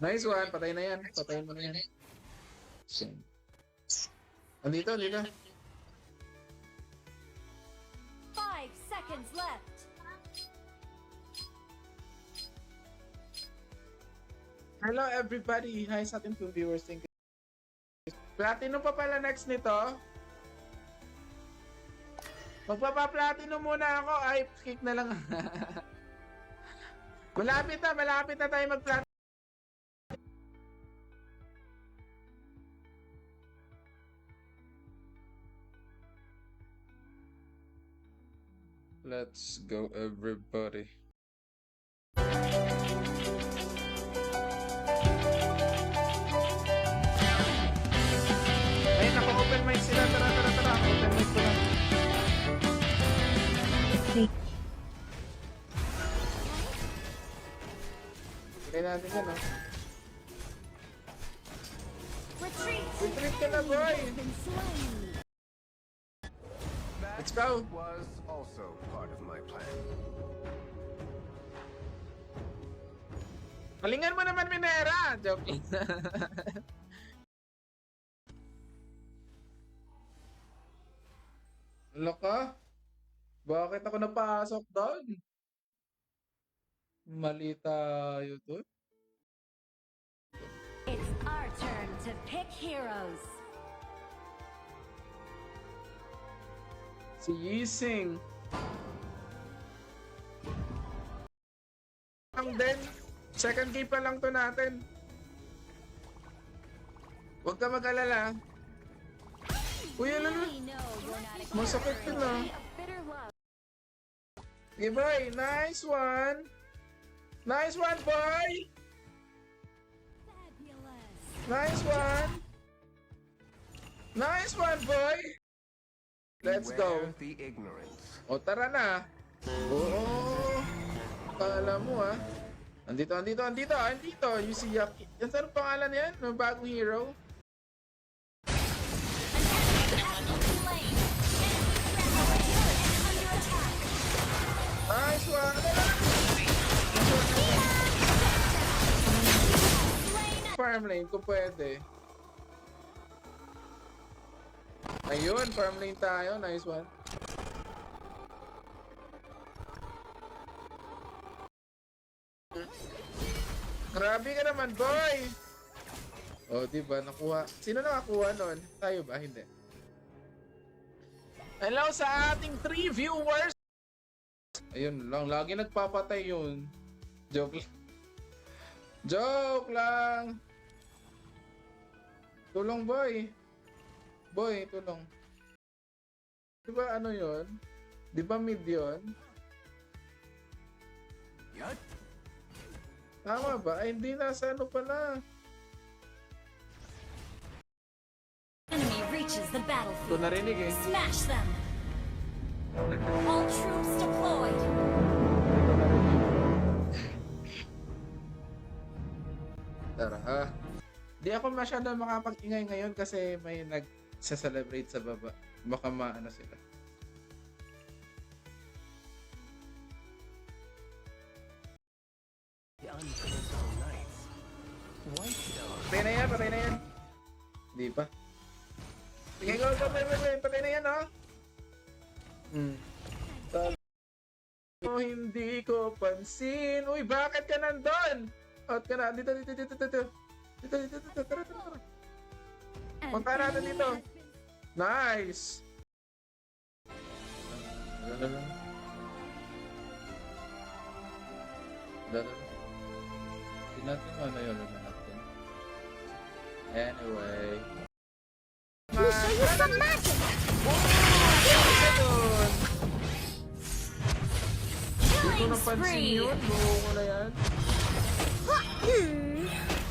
Nice one. Patay na yan. Patayin mo na yan. Andito. 5 seconds left. Hello everybody. Hi sa ating viewers. Thank you. Platinum pa pala next nito. Magpapa-platinum muna ako. Ay, kick na lang. Malapit na tayo mag-platinum. Let's go everybody. Ay, naka-open mic sila. Tara. Open mic ko lang. Kaya natin yan, oh. Retreat ka na, boy! Let's go! Was also part of my plan. Palingan mo naman, Minera! Joke lang. Loko? Bakit ako napasok doon? Mali tayo doon. It's our turn to pick heroes. Si Yising. Ang din. Second game pa lang to natin. Huwag ka mag-alala. Uy, alala. Masakit yun, ah. Okay, boy. Nice one. Nice one, boy. Nice one. Nice one, boy. Let's go. Beware the ignorance. O, tara na. Oo. Kala mo, ah. Andito. You see Yaki. Yan, saan ang pangalan yan? Ng bagong hero? Nice one. Farm lane kung pwede. Ayun, farm lane tayo. Nice one. Grabe ka naman, boy! O, diba? Nakuha. Sino nakakuha nun? Tayo ba? Hindi. Hello sa ating 3 viewers! Ayun lang. Lagi nagpapatay yun. Joke lang. Joke lang! Tulong, boy! Boy, tulong. Diba ano yun? Diba mid yun? Yat? Tama ba? Ay, hindi nasa ano pala. Enemy reaches the Ito battlefield. narinig eh. Smash them. All troops deployed. Tara ha. Di ako masyado makapag-ingay ngayon kasi may nag-celebrate sa baba. Baka maano sila. The unpredictable nights. White Dawn. Patay na yan. Di pa. Sige, go. Patay na yan, oh. Hindi ko pansin. Uy, bakit ka nandun? Out ka na. Dito. Tara. Punta natin dito. Nice. Natin ano yun natin. Anyway. We'll show you some magic. Hindi ko napansin yun. Buo ko na yan.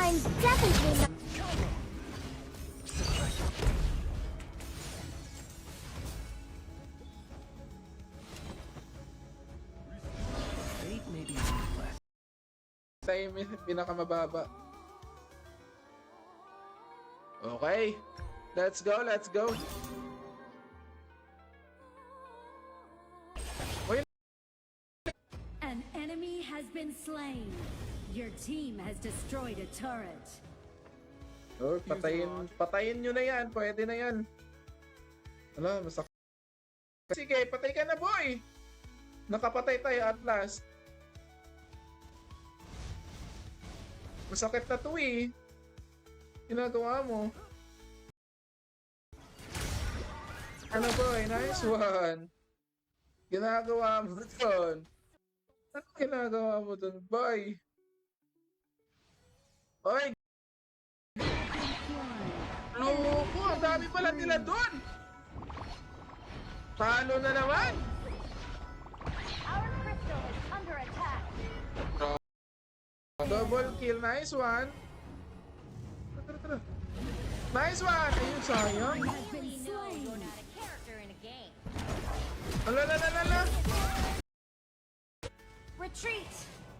I'm definitely not. Fate may be ruthless. Tayo yung pinakamababa. Okay. Let's go. An enemy has been slain. Your team has destroyed a turret. Oh, patayin nyo na yan. Pwede na yan. Wala, masakit. Sige, patay ka na, boy. Nakapatay tayo at last. Masakit na to eh. Ginagawa mo. Ano boy? Nice one. Ginagawa mo doon. Ano ginagawa mo doon, boy? Oy! Loko! Ang dami pala nila doon! Talo na naman! Our crystal is under attack. Double kill. Nice one. Tara, tara. Nice one! Ayun, sayang. Has been slain. You're not a character in a game. Ala. Retreat.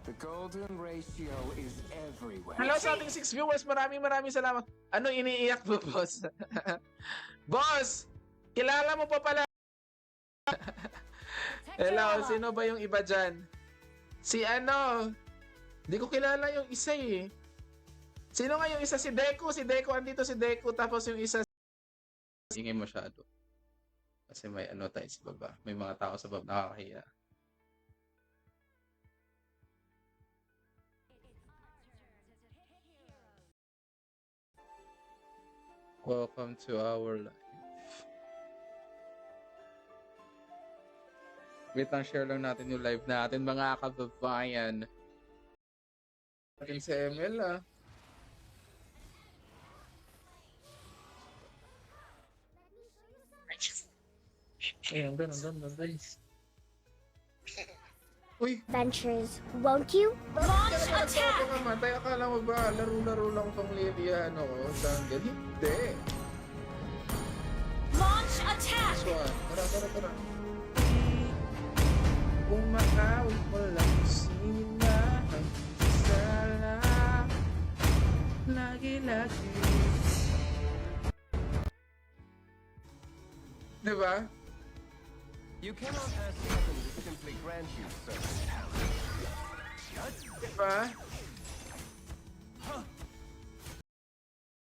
The golden ratio is everywhere. Hello sa ating 6 viewers. Maraming salamat. Ano iniiyak mo, boss? Boss! Kilala mo pa pala. Hello, sino ba yung iba dyan? Si ano? Hindi ko kilala yung isa eh. Sino nga yung isa? Si Deku. Si Deku, andito si Deku. Tapos yung isa... Ingay masyado. Kasi may ano tayo sa baba. May mga tao sa baba. Nakakahiya. Welcome to our life. Wait lang, share lang natin yung live natin mga kababayan. Akin sa ML ah. Eh, andun. Uy! Adventures, won't you? Launch attack. Ako mamatay. Akala mo ba laro-laro lang tong Lilian ako? Jungle? Hindi. Launch attack. This one. Tara. Umaawit mo lang sila ang sala. Lagi. Diba? You cannot ask heaven to simply grant you certain talents. Diba?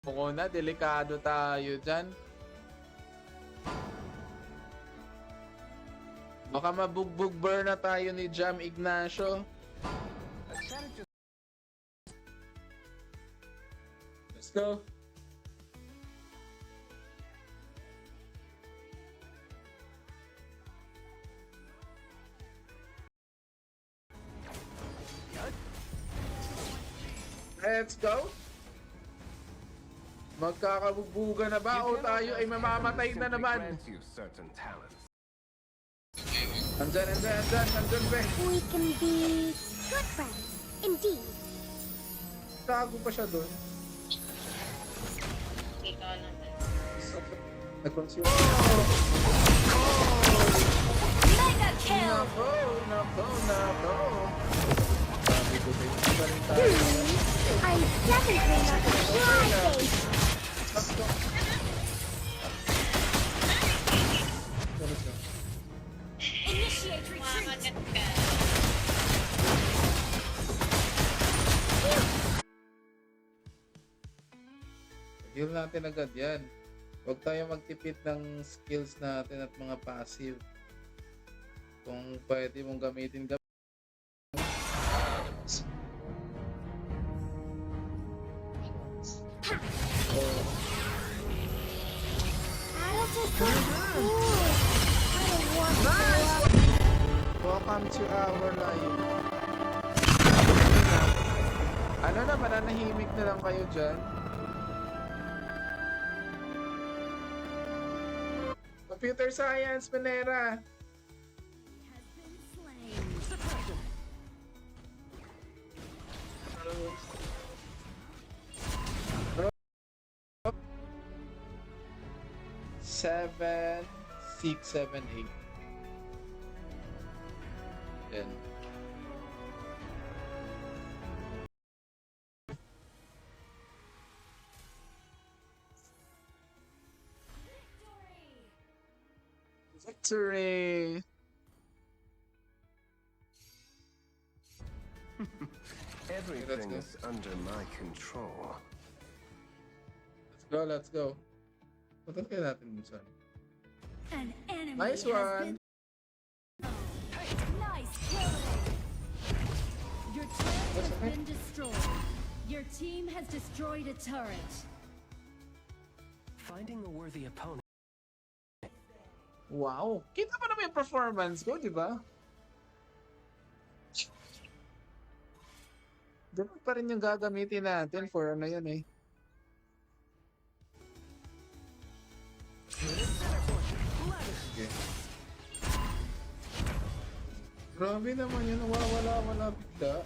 Muna, delikado tayo dyan. Baka mabugbog burn na tayo ni Jam Ignacio. Let's go. Let's go. Magkakabugbuga na ba o tayo ay mamamatay na naman? Andyan, be. We can be good friends, indeed. Tago pa siya doon. Nag-consume. Mega kill. Nako. Sabi ko din, balik tayo. I'm definitely not gonna fly face. Let's go. Initiate retreat. Heal natin agad yan. Huwag tayo magtipid ng skills natin at mga passive. Kung pwede mong gamitin Welcome to our live. Ano na, mananahimik na lang kayo dyan. Computer Science, Panera. Has been slain. 7, 6, 7, 8. Then victory. Everything go. is under my control. Let's go. Punta kaya natin dun sa An enemy Nice has one. been. Nice killing. Your turret has okay. been destroyed. Your team has destroyed a turret. Finding a worthy opponent. Wow. Kita pa naman yung performance ko, di ba? Ganun pa rin yung gagamitin natin for ano yun eh. Okay. Grabe naman yun. Wala bigla.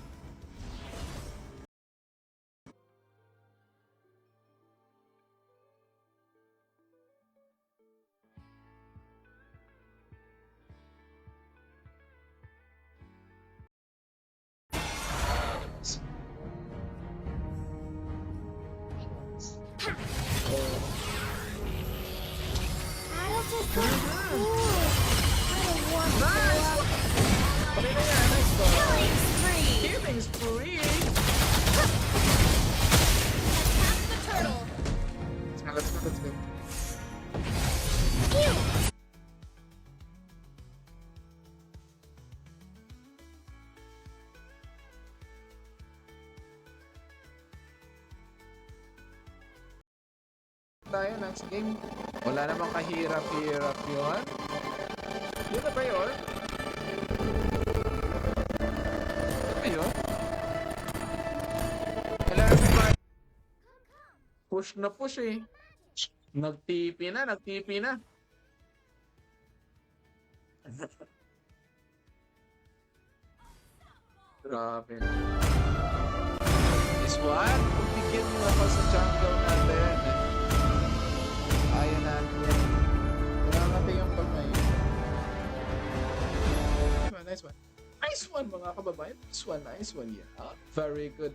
Alice is so cool. I don't want to Nice! go up. Okay na yan. Nice ball. Killing spree. Killing spree! Attack the turtle. Let's go. Phew. Tayo next game. Wala namang kahirap-hirap yun. Yun na ba yun? Yun ba yun? Kailangan ba? Push na push eh. Nagtipi na. Grabe. This one, bigyan niyo ako sa jungle natin. Kaya natin yan. Kailangan natin yung pag may... Nice one. Nice one mga kababayan. Nice one. Yeah. Very good.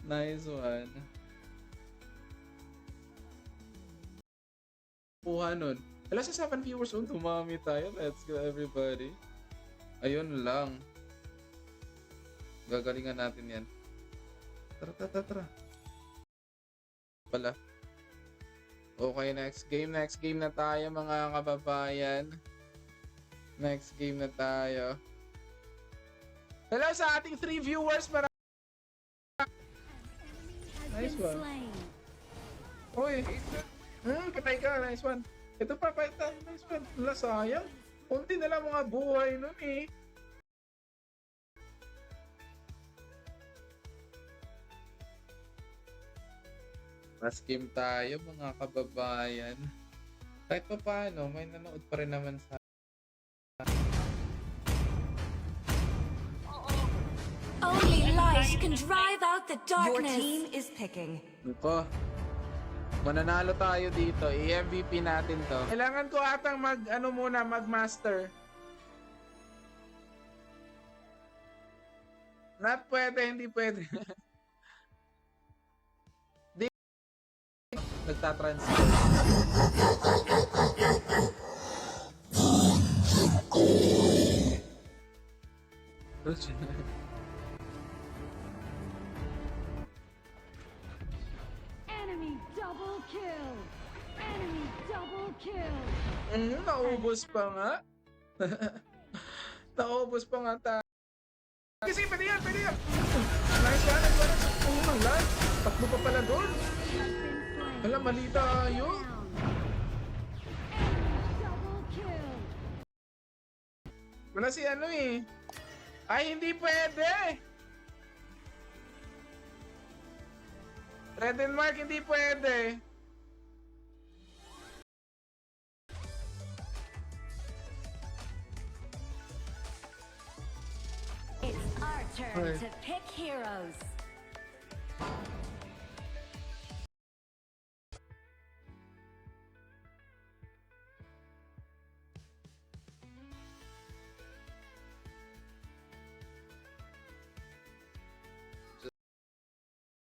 Nice one. Kuha nun. Wala sa 7 viewers on. Tumami tayo. Let's go everybody. Ayun lang. Gagalingan natin yan. Tara. Pala. Okay, next game na tayo mga kababayan. Next game na tayo. Hello sa ating 3 viewers. Has Nice been one. slain. Uy. Patay ka. Nice one. Ito pa. Nice one. Wala, sayang. Kunti na lang mga buhay nun eh. Last game tayo mga kababayan. Kahit pa paano, may nanood pa rin naman sa... Only light can drive out the Your darkness. team is picking. Ito. Mananalo tayo dito. I-MVP natin to. Kailangan ko atang mag-master. Not pwede, hindi pwede. Di. Nagtatransfer. Enemy double kill. Naubos pa nga. Naubos pa nga tayo. Kasi pwede yan. Nice one. Unang lang. Takbo pa pala doon. Has been slain. Alam, mali tayo. Down. Enemy double kill. Wala si ano eh. Ay, hindi pwede. Red and Mark, hindi pwede. It's our turn Right. to pick heroes.